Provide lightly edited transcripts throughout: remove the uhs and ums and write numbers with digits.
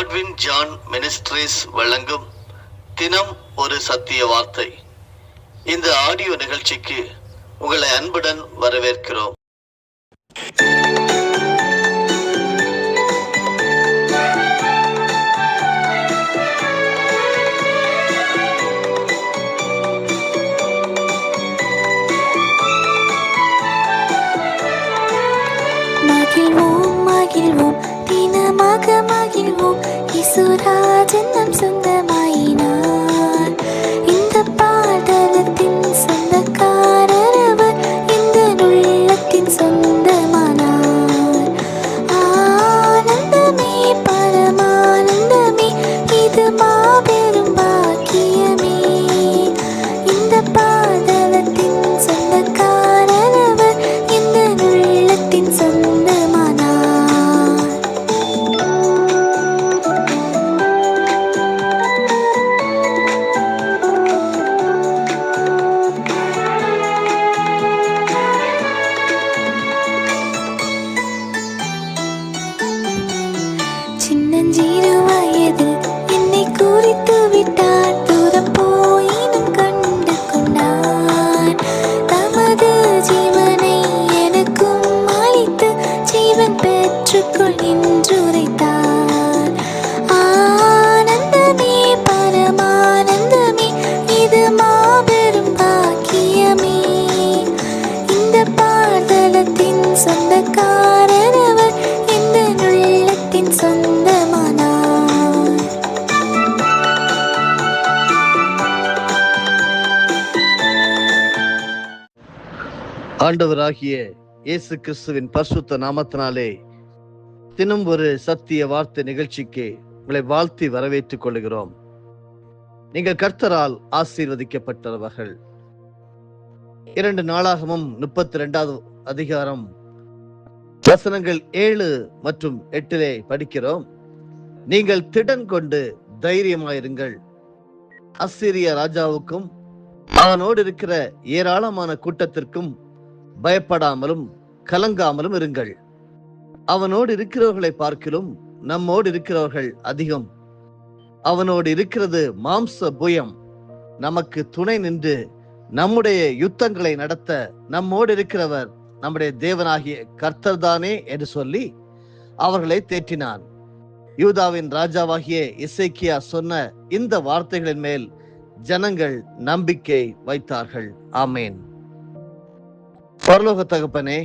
Godwin John ministries வழங்கும் தினம் ஒரு சத்திய வார்த்தை. இந்த ஆடியோ நிகழ்ச்சிக்கு உங்களை அன்புடன் வரவேற்கிறோம். தினமாக மகிழ்வோம், இயேசுராஜன் நம் சொந்தமாயினார். இந்த பாடலத்தின் சொந்தக்காரர் அவர், இந்த உள்ளத்தின் சொந்தமானார். ஆனந்தமே பரமானந்தமே, இது மாபெரும் பாக்கியமே. இந்த பாடலத்தின் சொந்தக்காரர் அவர், இந்த உள்ளத்தின் சொந்தமானார். சின்னஞ்சிறு வயதில் என்னை குறித்து விட்டார், தூரம் போயினும் கண்டு கொண்டார். தமது ஜீவனை எனக்கும் அளித்து ஜீவன் பெற்றுக்கொள் என்று உரைத்தார். ஆனந்தமே பரமானந்தமே, இது மாபெரும் பாக்கியமே. இந்த பாடலத்தின் சொந்தக்காரர் அவர், இந்த உள்ளத்தின் சொந்தமானார். ஆண்டவராகிய இயேசு கிறிஸ்துவின் பரிசுத்த நாமத்தினாலே தினம் ஒரு சத்திய வார்த்தை நிகழ்ச்சிக்கு உங்களை வாழ்த்தி வரவேற்றுக் கொள்கிறோம். நீங்கள் கர்த்தரால் ஆசீர்வதிக்கப்பட்டவர்கள். 2 நாளாகமம் 32வது அதிகாரம் வசனங்கள் 7 மற்றும் 8 படிக்கிறோம். நீங்கள் திடன் கொண்டு தைரியமாயிருங்கள், அசீரிய ராஜாவுக்கும் அவனோடு இருக்கிற ஏராளமான கூட்டத்திற்கும் பயப்படாமலும் கலங்காமலும் இருங்கள். அவனோடு இருக்கிறவர்களை பார்க்கிலும் நம்மோடு இருக்கிறவர்கள் அதிகம். அவனோடு இருக்கிறது மாம்ச புயம், நமக்கு துணை நின்று நம்முடைய யுத்தங்களை நடத்த நம்மோடு இருக்கிறவர் நம்முடைய தேவனாகிய கர்த்தர்தானே என்று சொல்லி அவர்களை தேற்றினான். யூதாவின் ராஜாவாகிய எசேக்கியா சொன்ன இந்த வார்த்தைகளின் மேல் ஜனங்கள் நம்பிக்கை வைத்தார்கள். ஆமேன். பரலோக தகப்பனே,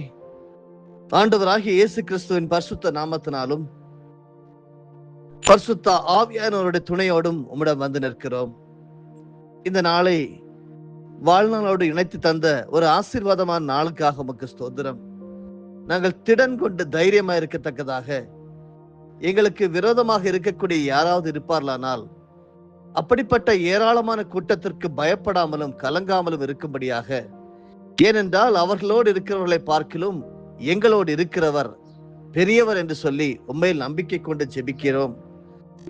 ஆண்டவராகிய இயேசு கிறிஸ்துவின் பரிசுத்த நாமத்தினாலும் பரிசுத்த ஆவியானவருடைய துணையோடும் உம்மிடம் வந்து நிற்கிறோம். இந்த நாளை வாழ்நாளோடு இணைத்து தந்த ஒரு ஆசீர்வாதமான நாளுக்காக உமக்கு ஸ்தோத்திரம். நாங்கள் திடன் கொண்டு தைரியமா இருக்கத்தக்கதாக, எங்களுக்கு விரோதமாக இருக்கக்கூடிய யாராவது இருப்பார்களானால் அப்படிப்பட்ட ஏராளமான கூட்டத்திற்கு பயப்படாமலும் கலங்காமலும் இருக்கும்படியாக, ஏனென்றால் அவர்களோடு இருக்கிறவர்களை பார்க்கிலும் எங்களோடு இருக்கிறவர் பெரியவர் என்று சொல்லி உண்மையில் நம்பிக்கை கொண்டு ஜெபிக்கிறோம்.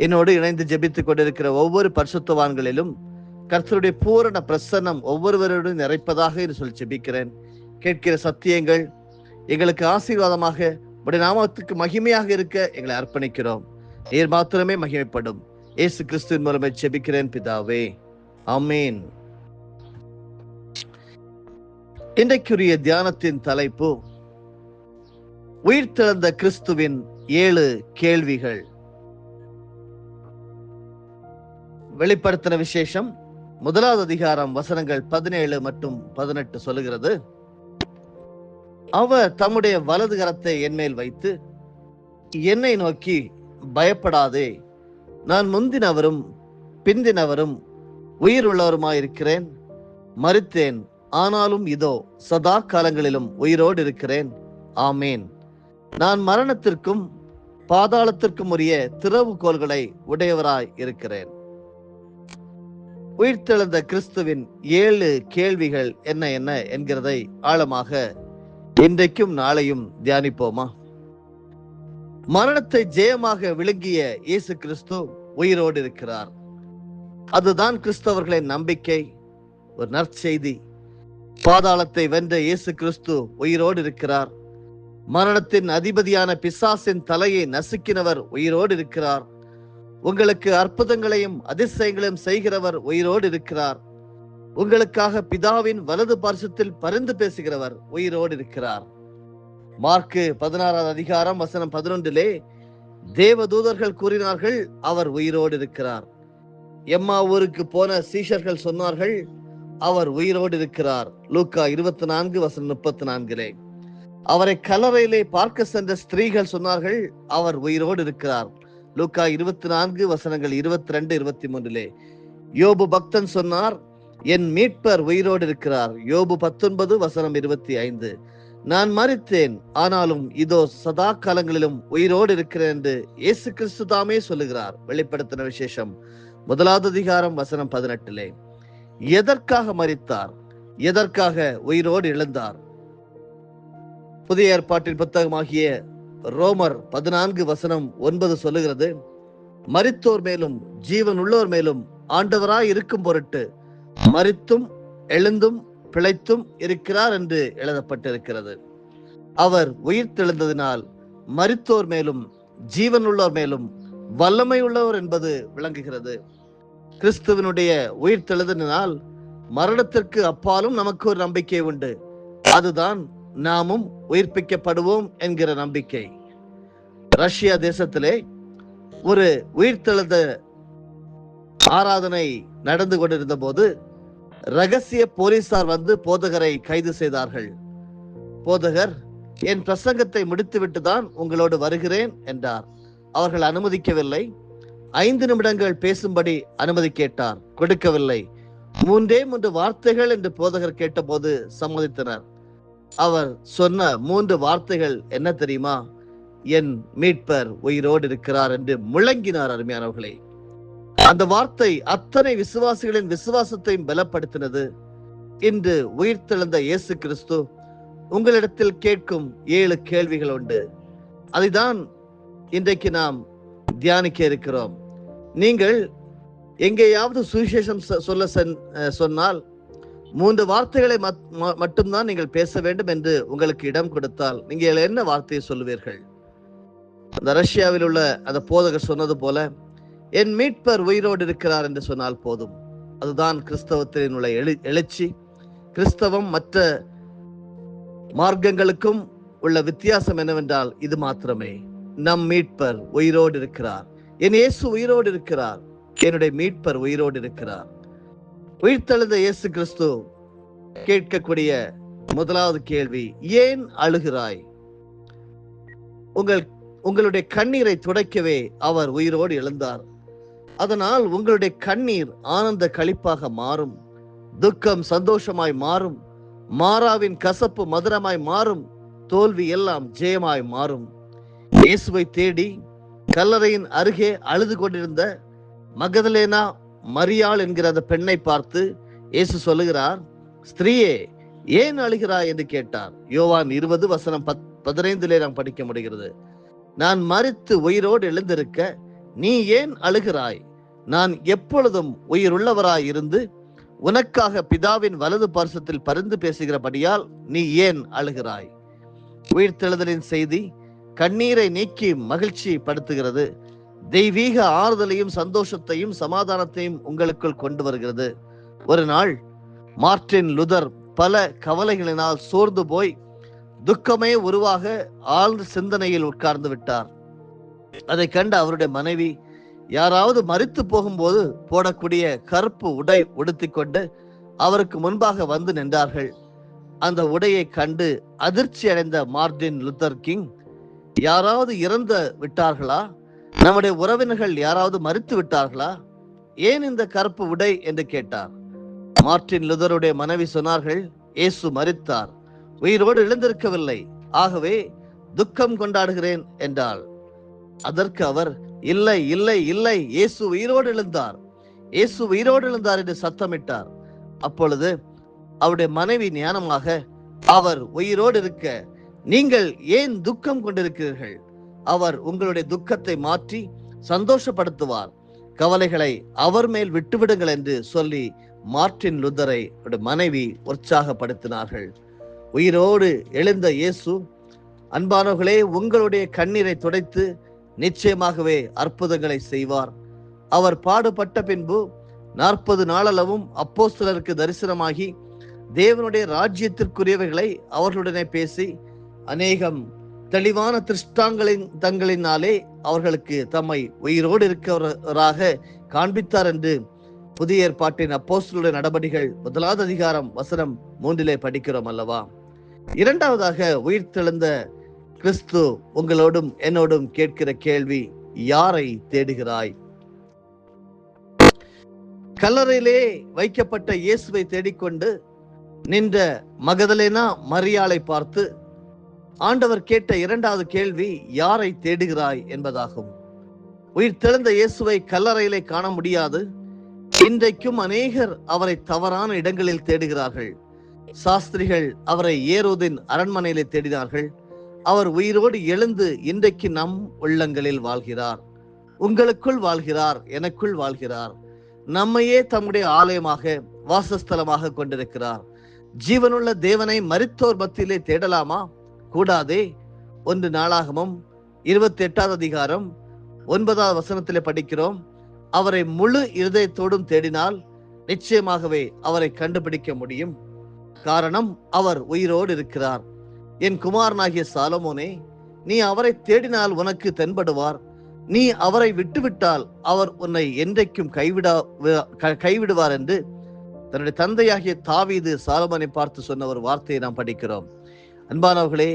என்னோடு இணைந்து ஜெபித்துக் கொண்டிருக்கிற ஒவ்வொரு பரிசுத்தவான்களிலும் கர்த்தருடைய பூரண பிரசன்னம் ஒவ்வொருவரோடும் நிறைப்பதாக என்று சொல்லி ஜெபிக்கிறேன். கேட்கிற சத்தியங்கள் எங்களுக்கு ஆசீர்வாதமாக, உடைய நாமத்துக்கு மகிமையாக இருக்க எங்களை அர்ப்பணிக்கிறோம். நீர் மாத்திரமே மகிமைப்படும். இயேசு கிறிஸ்துவின் மூலமே ஜெபிக்கிறேன் பிதாவே, ஆமேன். இன்றைக்குரிய தியானத்தின் தலைப்பு, உயிர்த்தெழுந்த கிறிஸ்துவின் 7 கேள்விகள். வெளிப்படுத்தின விசேஷம் 1வது அதிகாரம் வசனங்கள் 17 மற்றும் 18 சொல்லுகிறது, அவர் தம்முடைய வலது கரத்தை என்மேல் வைத்து என்னை நோக்கி, பயப்படாதே, நான் முந்தினவரும் பிந்தினவரும் உயிர் உள்ளவருமாயிருக்கிறேன். மரித்தேன், ஆனாலும் இதோ சதா காலங்களிலும் உயிரோடு இருக்கிறேன். ஆமேன். நான் மரணத்திற்கும் பாதாளத்திற்கும் உரிய திறவுகோல்களை உடையவராய் இருக்கிறேன். உயிர்த்தெழுந்த கிறிஸ்துவின் 7 கேள்விகள் என்ன என்ன என்கிறதை ஆழமாக இன்றைக்கும் நாளையும் தியானிப்போமா? மரணத்தை ஜெயமாக விழுங்கிய இயேசு கிறிஸ்து உயிரோடு இருக்கிறார். அதுதான் கிறிஸ்தவர்களின் நம்பிக்கை, ஒரு நற்செய்தி. பாதாளத்தை வென்ற இயேசு கிறிஸ்து உயிரோடு இருக்கிறார். மரணத்தின் அதிபதியான பிசாசின் தலையை நசுக்கினவர் உயிரோடு இருக்கிறார். உங்களுக்கு அற்புதங்களையும் அதிசயங்களையும் செய்கிறவர் உயிரோடு இருக்கிறார். உங்களுக்காக பிதாவின் வலது பார்சத்தில் பரிந்து பேசுகிறவர் உயிரோடு இருக்கிறார். மார்க்கு 16 அதிகாரம் வசனம் 11 தேவதூதர்கள் கூறினார்கள், அவர் உயிரோடு இருக்கிறார். எம்மா ஊருக்கு போன சீஷர்கள் சொன்னார்கள், அவர் உயிரோடு இருக்கிறார். லூக்கா 24 வசனம் 34 அவரை கல்லறையிலே பார்க்க சென்ற ஸ்திரீகள் சொன்னார்கள், அவர் உயிரோடு இருக்கிறார். லூக்கா 24 வசனங்கள் 22, 23 யோபு பக்தன் சொன்னார், என் மீட்பர் உயிரோடு இருக்கிறார். யோபு 19 வசனம் 25 நான் மரித்தேன், ஆனாலும் இதோ சதா காலங்களிலும் உயிரோடு இருக்கிறேன் என்று இயேசு கிறிஸ்து தாமே சொல்லுகிறார். வெளிப்படுத்தின விசேஷம் 1 அதிகாரம் வசனம் 18 எதற்காக மரித்தார்? எதற்காக உயிரோடு எழுந்தார்? புதிய ஏற்பாட்டின் புத்தகமாகிய ரோமர் 14 வசனம் 9 சொல்லுகிறது, மரித்தோர் மேலும் ஜீவன் உள்ளோர் மேலும் ஆண்டவராய் இருக்கும் பொருட்டு மரித்தும் எழுந்தும் பிழைத்தும் இருக்கிறார் என்று எழுதப்பட்டிருக்கிறது. அவர் உயிர் தெழுந்ததினால் மரித்தோர் மேலும் ஜீவன் உள்ளோர் மேலும் வல்லமை உள்ளவர் என்பது விளங்குகிறது. கிறிஸ்துவனுடைய உயிர் தெழுதலினால் மரணத்திற்கு அப்பாலும் நமக்கு ஒரு நம்பிக்கை உண்டு. அதுதான் நாமும் உயிர்ப்பிக்கப்படுவோம் என்கிற நம்பிக்கை. ரஷ்யா தேசத்திலே ஒரு உயிர்த்தெழுந்த ஆராதனை நடந்து கொண்டிருந்த போது ரகசிய போலீசார் வந்து போதகரை கைது செய்தார்கள். போதகர், என் பிரசங்கத்தை முடித்துவிட்டு தான் உங்களோடு வருகிறேன் என்றார். அவர்கள் அனுமதிக்கவில்லை. 5 நிமிடங்கள் பேசும்படி அனுமதி கேட்டார், கொடுக்கவில்லை. 3 வார்த்தைகள் என்று போதகர் கேட்டபோது சம்மதித்தனர். அவர் சொன்ன 3 வார்த்தைகள் என்ன தெரியுமா? என் மீட்பர் உயிரோடு இருக்கிறார் என்று முழங்கினார். அருமையானவர்களே, அந்த வார்த்தை அத்தனை விசுவாசிகளின் விசுவாசத்தையும் பலப்படுத்தினது. இன்று உயிர்த்தெழுந்த இயேசு கிறிஸ்து உங்களிடத்தில் கேட்கும் 7 கேள்விகள் உண்டு. அதைதான் இன்றைக்கு நாம் தியானிக்க இருக்கிறோம். நீங்கள் எங்கேயாவது சுவிசேஷம் சொல்ல சொன்னால் 3 வார்த்தைகளை மட்டும்தான் நீங்கள் பேச வேண்டும் என்று உங்களுக்கு இடம் கொடுத்தால் நீங்கள் என்ன வார்த்தையை சொல்லுவீர்கள்? அந்த ரஷ்யாவில் உள்ள அந்த போதகர் சொன்னது போல, என் மீட்பர் உயிரோடு இருக்கிறார் என்று சொன்னால் போதும். அதுதான் கிறிஸ்தவத்தின் உள்ள எழுச்சி. கிறிஸ்தவம் மற்ற மார்க்கங்களுக்கும் உள்ள வித்தியாசம் என்னவென்றால் இது மாத்திரமே. நம் மீட்பர் உயிரோடு இருக்கிறார். என் இயேசு உயிரோடு இருக்கிறார். என்னுடைய மீட்பர் உயிரோடு இருக்கிறார். உயிர்த்தெழுந்த இயேசு கிறிஸ்து கேட்கக்கூடிய முதலாவது கேள்வி, ஏன் அழுகிறாய்? உங்களுடைய கண்ணீரை துடைக்கவே அவர் உயிரோடு எழுந்தார். அதனால் உங்களுடைய கண்ணீர் ஆனந்த களிப்பாக மாறும், துக்கம் சந்தோஷமாய் மாறும், மாறாவின் கசப்பு மதுரமாய் மாறும், தோல்வி எல்லாம் ஜெயமாய் மாறும். இயேசுவை தேடி கல்லறையின் அருகே அழுது கொண்டிருந்த மகதலேனா மரியாள் என்கிற அந்த பெண்ணை பார்த்து இயேசு சொல்லுகிறார், ஸ்திரீயே ஏன் அழுகிறாய் என்று கேட்டார். யோவான் 20 வசனம் 15 நாம் படிக்க முடிகிறது. நான் மரித்து உயிரோடு எழுந்திருக்க நீ ஏன் அழுகிறாய்? நான் எப்பொழுதும் உயிருள்ளவராய் இருந்து உனக்காக பிதாவின் வலது பார்சத்தில் பரிந்து பேசுகிறபடியால் நீ ஏன் அழுகிறாய்? உயிர்த்தெழுதலின் செய்தி கண்ணீரை நீக்கி மகிழ்ச்சி படுத்துகிறது. தெய்வீக ஆறுதலையும் சந்தோஷத்தையும் சமாதானத்தையும் உங்களுக்குள் கொண்டு வருகிறது. ஒரு நாள் மார்ட்டின் லுதர் பல கவலைகளினால் சோர்ந்து போய் துக்கமே உருவாக ஆழ்ந்த சிந்தனையில் உட்கார்ந்து விட்டார். அதை கண்ட அவருடைய மனைவி யாராவது மரித்து போகும்போது போடக்கூடிய கருப்பு உடை உடுத்தி கொண்டு அவருக்கு முன்பாக வந்து நின்றார்கள். அந்த உடையை கண்டு அதிர்ச்சி அடைந்த மார்ட்டின் லூத்தர் கிங், யாராவது இறந்து விட்டார்களா? நம்முடைய உறவினர்கள் யாராவது மரித்து விட்டார்களா? ஏன் இந்த கருப்பு உடை என்று கேட்டார். மார்ட்டின் லூதருடைய மனைவி சொன்னார்கள், இயேசு மரித்தார், உயிரோடு எழுந்திருக்கவில்லை, ஆகவே துக்கம் கொண்டாடுகிறேன் என்றாள். அதற்கு அவர், இல்லை இல்லை இல்லை, இயேசு உயிரோடு எழுந்தார், இயேசு உயிரோடு எழுந்தார் என்று சத்தமிட்டார். அப்பொழுது அவருடைய மனைவி ஞானமாக, அவர் உயிரோடு இருக்க நீங்கள் ஏன் துக்கம் கொண்டிருக்கிறீர்கள்? அவர் உங்களுடைய துக்கத்தை மாற்றி சந்தோஷப்படுத்துவார், கவலைகளை அவர் மேல் விட்டுவிடுங்கள் என்று சொல்லி மார்ட்டின் லூதரை மனைவி உற்சாகப்படுத்தினார்கள். உயிரோடு எழுந்த இயேசு, அன்பானவர்களே, உங்களுடைய கண்ணீரை துடைத்து நிச்சயமாகவே அற்புதங்களை செய்வார். அவர் பாடுபட்ட பின்பு 40 நாளளவும் அப்போஸ்தலருக்கு தரிசனமாகி தேவனுடைய ராஜ்யத்திற்குரியவைகளை அவர்களுடனே பேசி அநேகம் தெளிவான தங்களினாலே அவர்களுக்கு தம்மை உயிரோடு இருக்கிறவராக காண்பித்தார் என்று புதிய ஏற்பாட்டின் அப்போஸ்தலருடைய நடபடிகள் 1 அதிகாரம் வசனம் 3 படிக்கிறோம் அல்லவா? இரண்டாவதாக உயிர்த்தெழுந்த கிறிஸ்து உங்களோடும் என்னோடும் கேட்கிற கேள்வி, யாரை தேடுகிறாய்? கல்லறையிலே வைக்கப்பட்ட இயேசுவை தேடிக்கொண்டு நின்ற மகதலேனா மரியாளை பார்த்து ஆண்டவர் கேட்ட இரண்டாவது கேள்வி, யாரை தேடுகிறாய் என்பதாகும். உயிர்த்தெழுந்த இயேசுவை கல்லறையிலே காண முடியாது. இன்றைக்கும் அநேகர் அவரை தவறான இடங்களில் தேடுகிறார்கள். சாஸ்திரிகள் அவரை ஏரோதின் அரண்மனையிலே தேடினார்கள். அவர் உயிரோடு எழுந்து இன்றைக்கு நம் உள்ளங்களில் வாழ்கிறார், உங்களுக்குள் வாழ்கிறார், எனக்குள் வாழ்கிறார். நம்மையே தம்முடைய ஆலயமாக வாசஸ்தலமாக கொண்டிருக்கிறார். ஜீவனுள்ள தேவனை மரித்தோர் மத்தியிலே தேடலாமா? கூடாதே. 1 நாளாகமம் 28 அதிகாரம் 9 வசனத்திலே படிக்கிறோம், அவரை முழு இருதயத்தோடும் தேடினால் நிச்சயமாகவே அவரை கண்டுபிடிக்க முடியும். காரணம், அவர் உயிரோடு இருக்கிறார். என் குமாரனாகிய சாலமோனே, நீ அவரை தேடினால் உனக்கு தென்படுவார். நீ அவரை விட்டுவிட்டால் அவர் உன்னை என்றைக்கும் கைவிடுவார் என்று தன்னுடைய தந்தையாகிய தாவீது சாலமோனை பார்த்து சொன்ன ஒரு வார்த்தையை நாம் படிக்கிறோம். அன்பானவர்களே,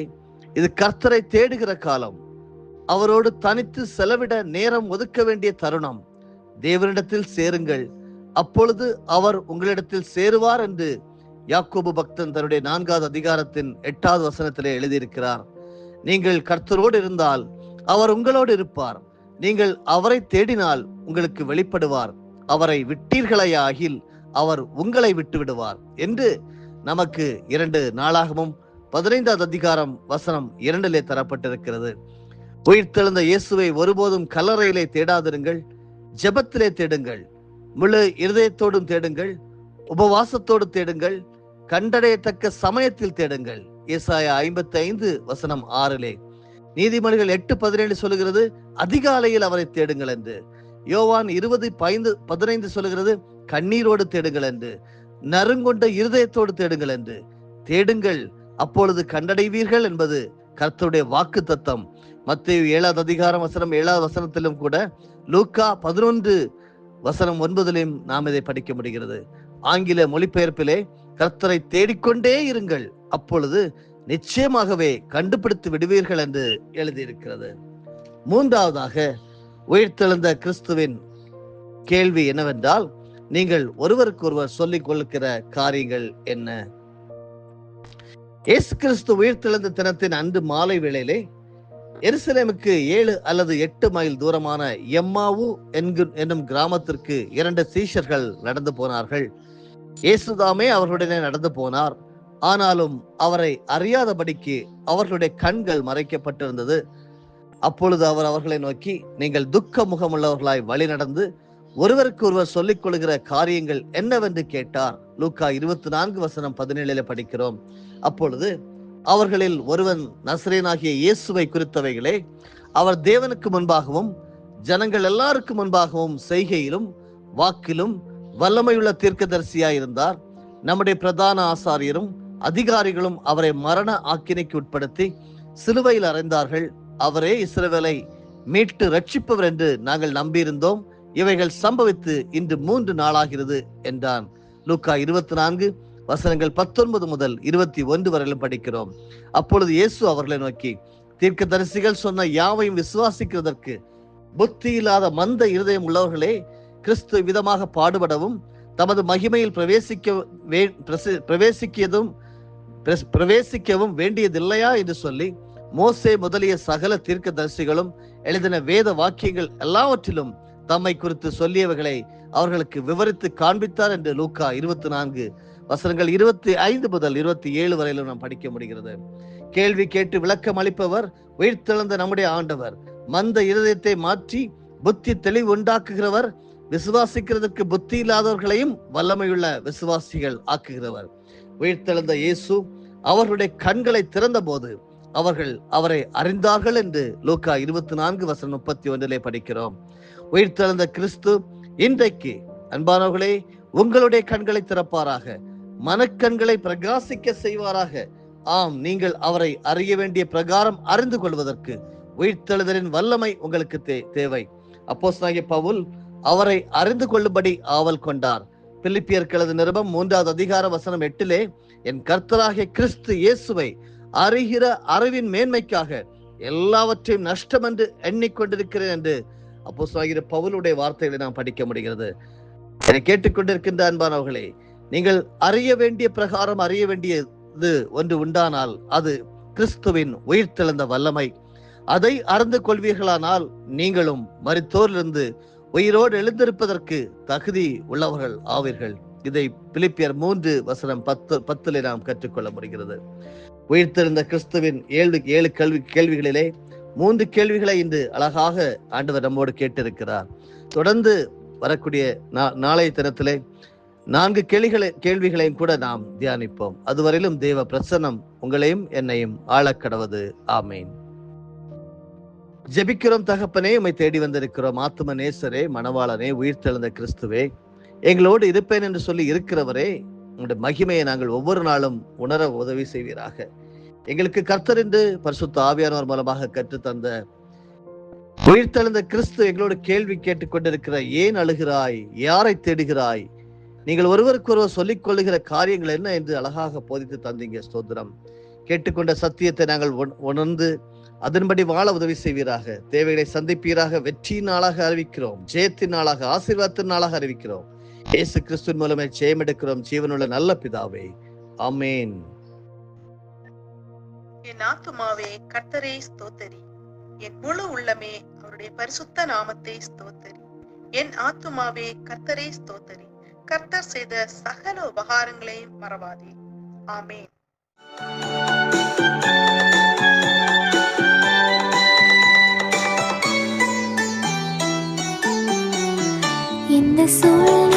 இது கர்த்தரை தேடுகிற காலம். அவரோடு தனித்து செலவிட நேரம் ஒதுக்க வேண்டிய தருணம். தேவனிடத்தில் சேருங்கள், அப்பொழுது அவர் உங்களிடத்தில் சேருவார் என்று யாக்கோபு பக்தன் தன்னுடைய 4 அதிகாரத்தின் 8 வசனத்திலே எழுதியிருக்கிறார். நீங்கள் கர்த்தரோடு இருந்தால் அவர் உங்களோடு இருப்பார். நீங்கள் அவரை தேடினால் உங்களுக்கு வெளிப்படுவார். அவரை விட்டீர்களாகில் அவர் உங்களை விட்டு விடுவார் என்று நமக்கு 2 நாளாகமும் 15 அதிகாரம் வசனம் 2 தரப்பட்டிருக்கிறது. உயிர்த்தெழுந்த இயேசுவை ஒருபோதும் கல்லறையிலே தேடாதிருங்கள், ஜெபத்திலே தேடுங்கள், முழு இருதயத்தோடும் தேடுங்கள், உபவாசத்தோடு தேடுங்கள், கண்டடையத்தக்க சமயத்தில் தேடுங்கள். ஏசாயா 55 வசனம் 6. நீதிமொழிகள் 8:17 சொல்லுகிறது, அதிகாலையில் அவரை தேடுங்கள் என்று. யோவான் 20:15 சொல்லுகிறது, கண்ணீரோடு தேடுங்கள் என்று. நறுங்கொண்ட இருதயத்தோடு தேடுங்கள் என்று. தேடுங்கள், அப்பொழுது கண்டடைவீர்கள் என்பது கர்த்தருடைய வாக்கு தத்தம். மத்தேயு 7 அதிகாரம் வசனம் 7 வசனத்திலும் கூட, லூக்கா 11 வசனம் 9 நாம் இதை படிக்க முடிகிறது. ஆங்கில மொழிபெயர்ப்பிலே கர்த்தரை தேடிக்கொண்டே இருங்கள், அப்பொழுது நிச்சயமாகவே கண்டுபிடித்து விடுவீர்கள் என்று எழுதியிருக்கிறது. மூன்றாவதாக உயிர்த்தெழுந்த கிறிஸ்துவின் கேள்வி என்னவென்றால், நீங்கள் ஒருவருக்கு ஒருவர் சொல்லிக் கொள்கிற காரியங்கள் என்ன? இயேசு கிறிஸ்து உயிர்த்தெழுந்த தினத்தின் அன்று மாலை வேளையிலே எருசலேமுக்கு 7 அல்லது 8 மைல் தூரமான எம்மாவு என்னும் கிராமத்திற்கு 2 சீஷர்கள் நடந்து போனார்கள். இயேசுதாமே அவர்களுடனே நடந்து போனார். ஆனாலும் அவரை அறியாதபடிக்கு அவர்களுடைய கண்கள் மறைக்கப்பட்டிருந்தது. அப்பொழுது அவர் அவர்களை நோக்கி, நீங்கள் துக்க முகமுள்ளவர்களாய் வழி நடந்து ஒருவருக்கு ஒருவர் சொல்லிக் கொள்கிற காரியங்கள் என்னவென்று கேட்டார். லூக்கா 24 வசனம் 17 படிக்கிறோம். அப்பொழுது அவர்களில் ஒருவன், நசரேயனாகிய இயேசுவை குறித்தவைகளே, அவர் தேவனுக்கு முன்பாகவும் ஜனங்கள் எல்லாருக்கும் முன்பாகவும் செய்கையிலும் வாக்கிலும் வல்லமையுள்ள தீர்க்கதரிசியாய் இருந்தார். நம்முடைய பிரதான ஆசாரியரும் அதிகாரிகளும் அவரை மரண ஆக்கினைக்கு உட்படுத்தி சிலுவையில் அறைந்தார்கள். அவரே இஸ்ரவேலை மீட்டு ரட்சிப்பவர் என்று நாங்கள் நம்பியிருந்தோம். இவைகள் சம்பவித்து இன்று 3 நாளாகிறது என்றான். லூக்கா 24 வசனங்கள் 19 முதல் 21 வரையிலும் படிக்கிறோம். அப்பொழுது இயேசு அவர்களை நோக்கி, தீர்க்கதரிசிகள் சொன்ன யாவையும் விசுவாசிக்கிறதற்கு புத்தி இல்லாத மந்த இருதயம் உள்ளவர்களே, கிறிஸ்து விதமாக பாடுபடவும் தமது மகிமையில் பிரவேசிக்கவும் வேண்டியதில்லையா என்று சொல்லி மோசே முதலிய சகல தீர்க்கதரிசிகளும் எழுதின வேத வாக்கியங்கள் எல்லாவற்றிலும் தம்மை குறித்து சொல்லியவைகளை அவர்களுக்கு விவரித்து காண்பித்தார் என்று லூக்கா 24 வசனங்கள் 25 முதல் 27 வரையிலும் நாம் படிக்க முடிகிறது. கேள்வி கேட்டு விளக்கம் அளிப்பவர் உயிர்த்தெழுந்த நம்முடைய ஆண்டவர். மந்த இருதயத்தை மாற்றி புத்தி தெளிவு உண்டாக்குகிறவர். விசுவாசிக்கிறதுக்கு புத்தி இல்லாதவர்களையும் வல்லமையுள்ள விசுவாசிகள் ஆக்குகிறவர். உயிர்த்தெழுந்த இயேசு அவர்களுடைய கண்களை திறந்த போது அவர்கள் அவரை அறிந்தார்கள் என்று லூக்கா 24:31 படிக்கிறோம். உயிர்த்தெழுந்த கிறிஸ்து இன்றைக்கு அன்பானவர்களே உங்களுடைய கண்களை திறப்பாராக, மனக்கண்களை பிரகாசிக்க செய்வாராக. ஆம், நீங்கள் அவரை அறிய வேண்டிய பிரகாரம் அறிந்து கொள்வதற்கு உயிர்த்தெழுதலின் வல்லமை உங்களுக்கு தேவை. அப்போஸ்தலனாகிய பவுல் அவரை அறிந்து கொள்ளும்படி ஆவல் கொண்டார். பிலிப்பியருக்கு எழுதின நிருபம் 3:8 என் கர்த்தராகிய கிறிஸ்து இயேசுவை அறிகிற அறிவின் மேன்மைக்காக எல்லாவற்றையும் நஷ்டம் என்று எண்ணிக்கொண்டிருக்கிறேன் என்று அப்போஸ்தலனாகிய பவுலுடைய வார்த்தைகளை நாம் படிக்க முடிகிறது. என்னை கேட்டுக்கொண்டிருக்கின்ற அன்பானவர்களே, நீங்கள் அறிய வேண்டிய பிரகாரம் அறிய வேண்டியது ஒன்று உண்டானால் அது கிறிஸ்துவின் உயிர்த்தெழுந்த வல்லமை. அதை அறிந்து கொள்வீர்களானால் நீங்களும் மரித்தோரிலிருந்து உயிரோடு எழுந்திருப்பதற்கு தகுதி உள்ளவர்கள் ஆவீர்கள். இதை பிலிப்பியர் 3:10 நாம் கற்றுக்கொள்ள முடிகிறது. உயிர்த்தெழுந்த கிறிஸ்துவின் 7 கேள்விகளிலே 3 கேள்விகளை இன்று அழகாக ஆண்டவர் நம்மோடு கேட்டிருக்கிறார். தொடர்ந்து வரக்கூடிய நாளைய தினத்திலே 4 கேள்விகளையும் கூட நாம் தியானிப்போம். அதுவரையிலும் தேவ பிரசன்னம் உங்களையும் என்னையும் ஆளக்கடவது. ஆமேன். ஜெபிக்கிறோம். தகப்பனே, உம்மை தேடி வந்திருக்கிறோம். ஆத்தும நேசரே, மணவாளனே, உயிர்த்தெழுந்த கிறிஸ்துவே, எங்களோடு இருப்பேன் என்று சொல்லி இருக்கிறவரே, உங்களுடைய மகிமையை நாங்கள் ஒவ்வொரு நாளும் உணர உதவி செய்வீராக. எங்களுக்கு கர்த்தர் என்று பரிசுத்த ஆவியானவர் மூலமாக கற்றுத்தந்த உயிர்த்தெழுந்த கிறிஸ்து எங்களோடு கேள்வி கேட்டுக்கொண்டிருக்கிற ஏன் அழுகிறாய், யாரை தேடுகிறாய், நீங்கள் ஒருவருக்கு ஒருவர் சொல்லிக் கொள்ளுகிற காரியங்கள் என்ன என்று அழகாக போதித்து தந்தீங்க. ஸ்தோத்திரம். கேட்டுக்கொண்ட சத்தியத்தை நாங்கள் உணர்ந்து அதன்படி வாழ உதவி செய்வீராக. தேவைகளை சந்திப்பீராக. வெற்றியின் நாளாக அறிவிக்கிறோம், ஜெயத்தின் நாளாக, ஆசீர்வாதத்தின் நாளாக அறிவிக்கிறோம். இயேசு கிறிஸ்துவின் மூலமே ஜெயம் எடுக்கிறோம். ஜீவனுள்ள நல்ல பிதாவே, ஆமேன். என் ஆத்துமாவே கர்த்தரை ஸ்தோத்தரி, என் முழு உள்ளமே அவருடைய பரிசுத்த நாமத்தை ஸ்தோத்தரி. என் ஆத்துமாவே கர்த்தரை ஸ்தோத்தரி, கர்த்தர் செய்த சகல உபகாரங்களையும் மறவாதே. ஆமேன். இந்த சூழல்